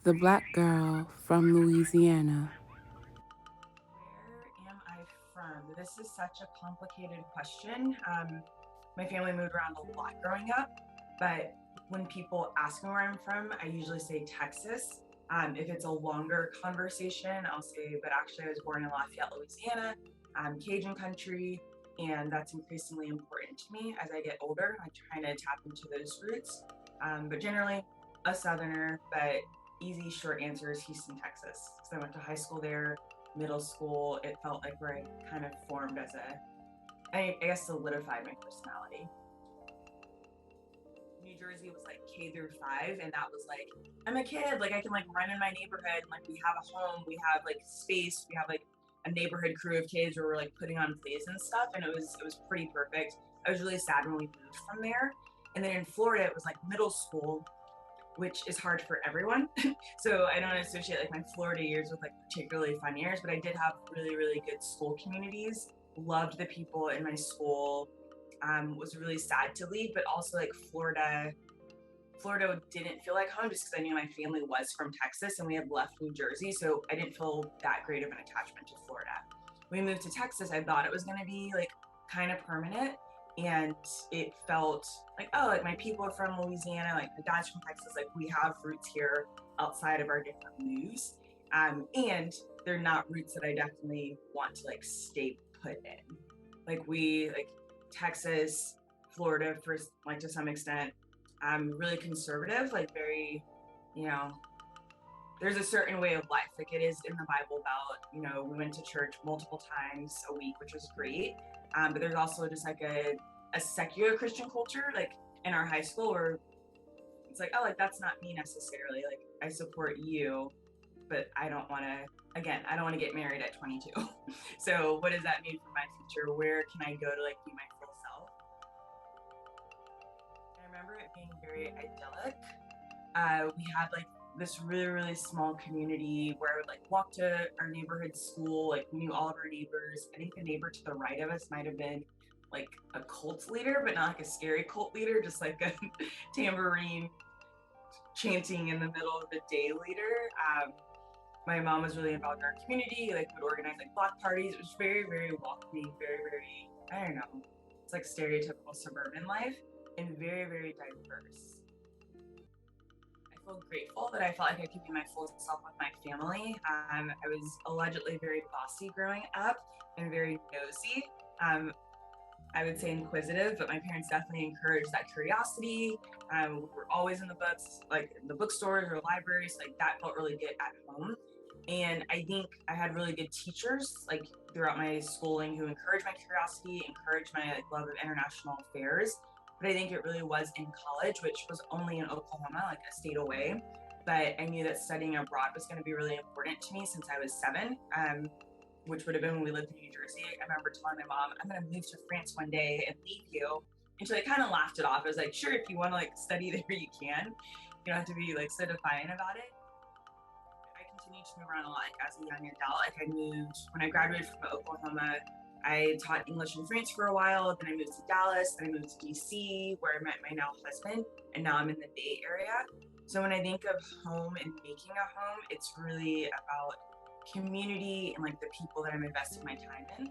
the black girl from Louisiana. Where am I from? This is such a complicated question. My family moved around a lot growing up, but when people ask me where I'm from, I usually say Texas. If it's a longer conversation, I'll say, but actually, I was born in Lafayette, Louisiana, Cajun country, and that's increasingly important to me as I get older. I'm trying to tap into those roots, but generally, a Southerner, but easy, short answer is Houston, Texas. So I went to high school there, middle school. It felt like where I kind of formed as I guess solidified my personality. New Jersey was like K through 5, and that was like I'm a kid, like I can like run in my neighborhood, and like we have a home, we have like space, we have like a neighborhood crew of kids where we're like putting on plays and stuff, and it was pretty perfect. I was really sad when we moved from there, and then in Florida it was like middle school, which is hard for everyone. So I don't associate like my Florida years with like particularly fun years, but I did have really, really good school communities. Loved the people in my school. Was really sad to leave, but also like Florida didn't feel like home just because I knew my family was from Texas and we had left New Jersey, so I didn't feel that great of an attachment to Florida. When we moved to Texas, I thought it was going to be like kind of permanent, and it felt like, oh, like my people are from Louisiana, like my dad's from Texas, like we have roots here outside of our different moves, and they're not roots that I definitely want to like stay put in. Like we like Texas, Florida, for like to some extent, really conservative, like very, you know, there's a certain way of life. Like it is in the Bible about, we went to church multiple times a week, which was great. But there's also just like a secular Christian culture, like in our high school, where it's like, oh, like that's not me necessarily. Like I support you, but I don't want to, again, I don't want to get married at 22. So what does that mean for my future? Where can I go to like be my full self? I remember it being very idyllic. We had like this really, really small community where I would like walk to our neighborhood school. Like we knew all of our neighbors. I think the neighbor to the right of us might have been like a cult leader, but not like a scary cult leader, just like a tambourine chanting in the middle of the day leader. My mom was really involved in our community, like would organize like block parties. It was very, very welcoming, very, very, I don't know, it's like stereotypical suburban life and very, very diverse. I feel grateful that I felt like I could be my full self with my family. I was allegedly very bossy growing up and very nosy. Um, I would say inquisitive, but my parents definitely encouraged that curiosity. We were always in the books, like the bookstores or libraries, like that felt really good at home. And I think I had really good teachers, like throughout my schooling, who encouraged my curiosity, encouraged my like, love of international affairs. But I think it really was in college, which was only in Oklahoma, like a state away. But I knew that studying abroad was going to be really important to me since I was 7. Which would have been when we lived in New Jersey. I remember telling my mom, I'm going to move to France one day and leave you. And she like kind of laughed it off. I was like, sure, if you want to like study there, you can. You don't have to be like so defiant about it. I continued to move around a lot like, as a young adult. Like I moved when I graduated from Oklahoma. I taught English in France for a while. Then I moved to Dallas. Then I moved to DC, where I met my now husband. And now I'm in the Bay Area. So when I think of home and making a home, it's really about community and like the people that I'm investing my time in.